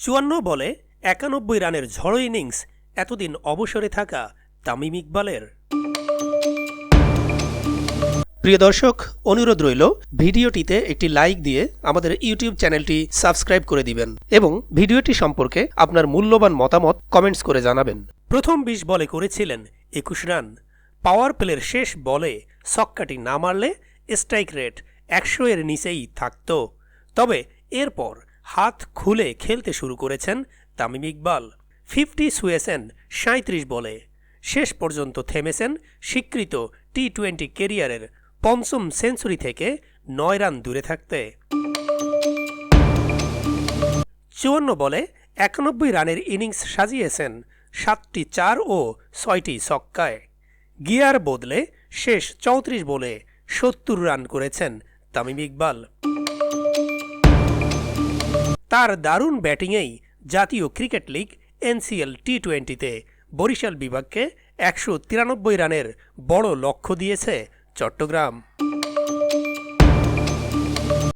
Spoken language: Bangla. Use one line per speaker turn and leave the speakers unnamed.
৫৪ বলে ৯১ রানের ঝড়ো ইনিংস এতদিন অবসরে থাকা তামিম ইকবালের। প্রিয় দর্শক, অনুরোধ রইল ভিডিওটিতে একটি লাইক দিয়ে আমাদের ইউটিউব চ্যানেলটি সাবস্ক্রাইব করে দিবেন এবং ভিডিওটি সম্পর্কে আপনার মূল্যবান মতামত কমেন্টস করে জানাবেন। প্রথম ২০ বলে করেছিলেন ২১ রান। পাওয়ার প্লের শেষ বলে ছক্কাটি না মারলে স্ট্রাইক রেট ১০০ এর নিচেই থাকত। তবে এরপর হাত খুলে খেলতে শুরু করেছেন তামিম ইকবাল। 50 ছুঁয়েছেন ৩৭ বলে। শেষ পর্যন্ত থেমেছেন স্বীকৃত টি-২০ ক্যারিয়ারের পঞ্চম সেঞ্চুরি থেকে ৯ রান দূরে থাকতে। ৫৪ বলে ৯১ রানের ইনিংস সাজিয়েছেন ৭টি ৪ ও ৬টি ছক্কায়। গিয়ার বদলে শেষ ৩৪ বলে ৭০ রান করেছেন তামিম ইকবাল। তার দারুণ ব্যাটিংয়েই জাতীয় ক্রিকেট লিগ এনসিএল টি-২০তে বরিশাল বিভাগকে ১৯৩ রানের বড় লক্ষ্য দিয়েছে চট্টগ্রাম।